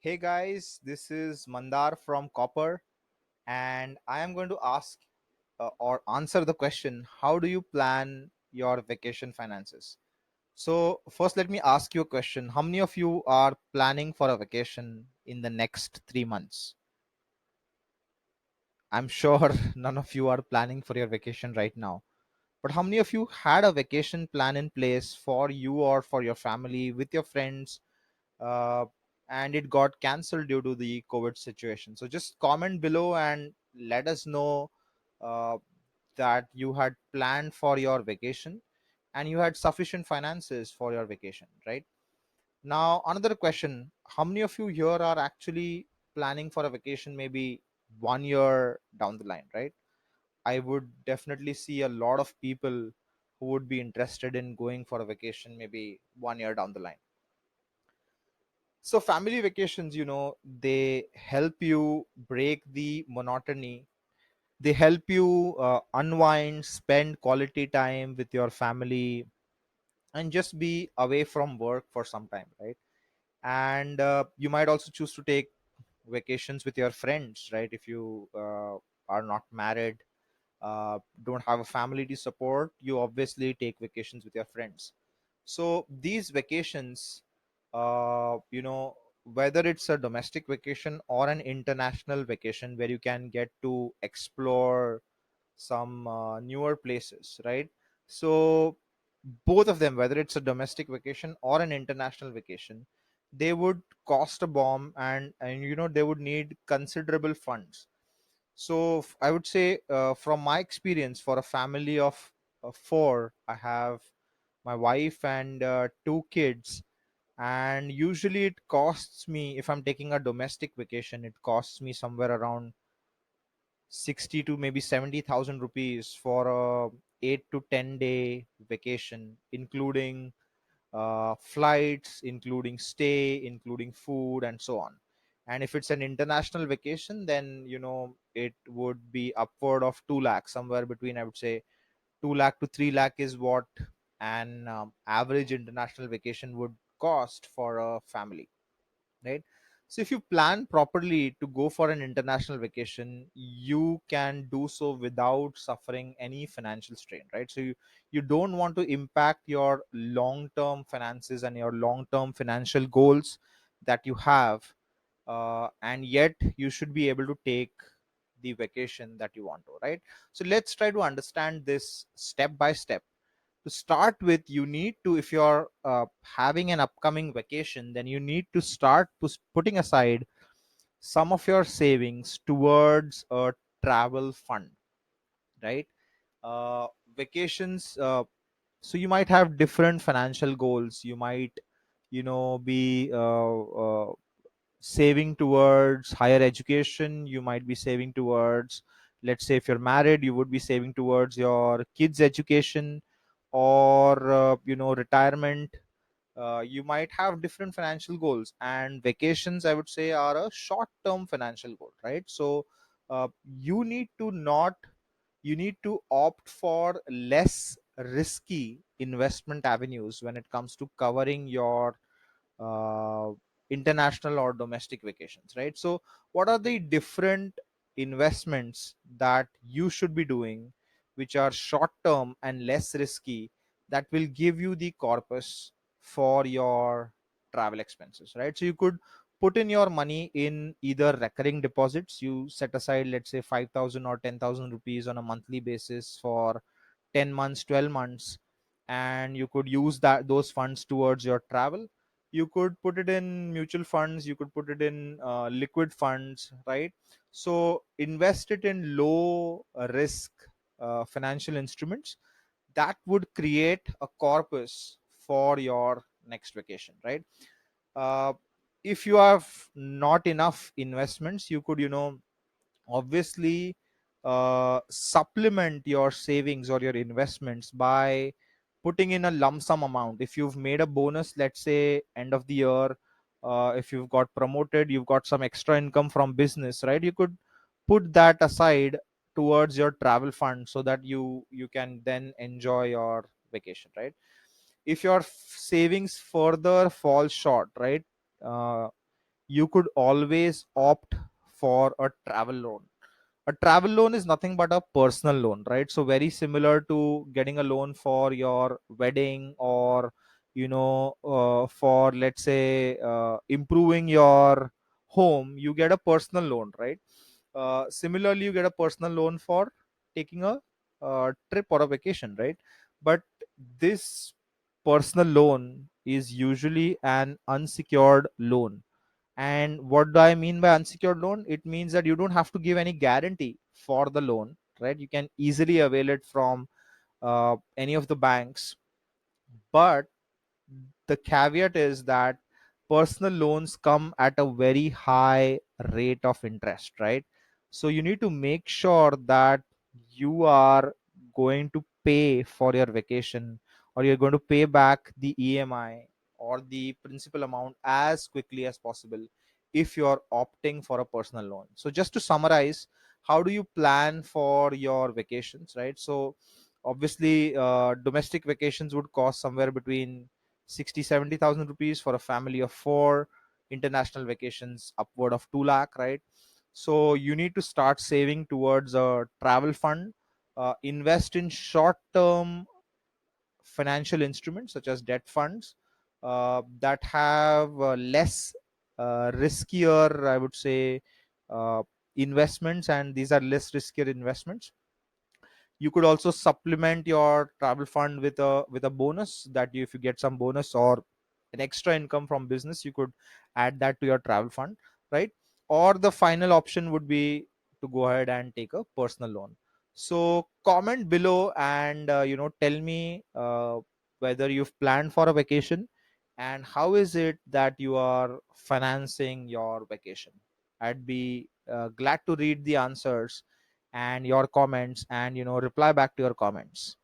Hey guys, this is Mandar from Copper, and I am going to ask or answer the question, how do you plan your vacation finances? So, first, let me ask you a question. How many of you are planning for a vacation in the next 3 months? I'm sure none of you are planning for your vacation right now. But how many of you had a vacation plan in place for you or for your family with your friends, uh, and it got cancelled due to the COVID situation? So just comment below and let us know uh, that you had planned for your vacation and you had sufficient finances for your vacation, right? Now, another question: how many of you here are actually planning for a vacation maybe 1 year down the line, right? I would definitely see a lot of people who would be interested in going for a vacation maybe 1 year down the line. So family vacations, they help you break the monotony. They help you unwind, spend quality time with your family, and just be away from work for some time, right? And you might also choose to take vacations with your friends, right? If you are not married, don't have a family to support, you obviously take vacations with your friends. So these vacations, whether it's a domestic vacation or an international vacation where you can get to explore some newer places, right? So both of them, whether it's a domestic vacation or an international vacation, they would cost a bomb, and they would need considerable funds. So I would say, from my experience, for a family of four, I have my wife and two kids, and usually it costs me, if I'm taking a domestic vacation, it costs me somewhere around 60 to maybe 70,000 rupees for a 8 to 10 day vacation, including flights, including stay, including food, and so on. And if it's an international vacation, then it would be upward of 2 lakh, somewhere between, I would say, 2 lakh to 3 lakh is what an average international vacation would cost for a family, right? So if you plan properly to go for an international vacation, you can do so without suffering any financial strain, right? So you don't want to impact your long term finances and your long term financial goals that you have, and yet you should be able to take the vacation that you want to, right? So let's try to understand this step by step. To start with, you need to, if you're having an upcoming vacation, then you need to start putting aside some of your savings towards a travel fund, right? uh, Vacations, so you might have different financial goals. You might be saving towards higher education. You might be saving towards, let's say, if you're married, you would be saving towards your kids education, or retirement. You might have different financial goals, and vacations, I would say, are a short term financial goal, right? So you need to not you need to opt for less risky investment avenues when it comes to covering your uh, international or domestic vacations, right? So what are the different investments that you should be doing, which are short term and less risky, that will give you the corpus for your travel expenses, right? So you could put in your money in either recurring deposits. You set aside, let's say, 5,000 or 10,000 rupees on a monthly basis for 10 months, 12 months, and you could use those funds towards your travel. You could put it in mutual funds, you could put it in liquid funds, right? So invest it in low risk financial instruments that would create a corpus for your next vacation, right? uh, if you have not enough investments, you could, obviously supplement your savings or your investments by putting in a lump sum amount. If you've made a bonus, let's say end of the year, if you've got promoted, you've got some extra income from business, right? You could put that aside towards your travel fund so that you can then enjoy your vacation, right? If your savings further fall short, right, uh, you could always opt for a travel loan. A travel loan is nothing but a personal loan, right? So very similar to getting a loan for your wedding, or for, let's say, improving your home, you get a personal loan, right? Similarly, you get a personal loan for taking a trip or a vacation, right? But this personal loan is usually an unsecured loan. And what do I mean by unsecured loan? It means that you don't have to give any guarantee for the loan, right? You can easily avail it from any of the banks. But the caveat is that personal loans come at a very high rate of interest, right? So you need to make sure that you are going to pay for your vacation, or you're going to pay back the EMI or the principal amount as quickly as possible if you're opting for a personal loan. So just to summarize, how do you plan for your vacations, right? So obviously, domestic vacations would cost somewhere between 60-70,000 rupees for a family of four. International vacations upward of 2 lakh, right? So you need to start saving towards a travel fund. Invest in short term financial instruments such as debt funds that have less riskier, I would say, uh, investments, and these are less riskier investments. You could also supplement your travel fund with a bonus, that if you get some bonus or an extra income from business, you could add that to your travel fund, right? Or the final option would be to go ahead and take a personal loan. So comment below and tell me whether you've planned for a vacation, and how is it that you are financing your vacation. I'd be glad to read the answers and your comments, and reply back to your comments.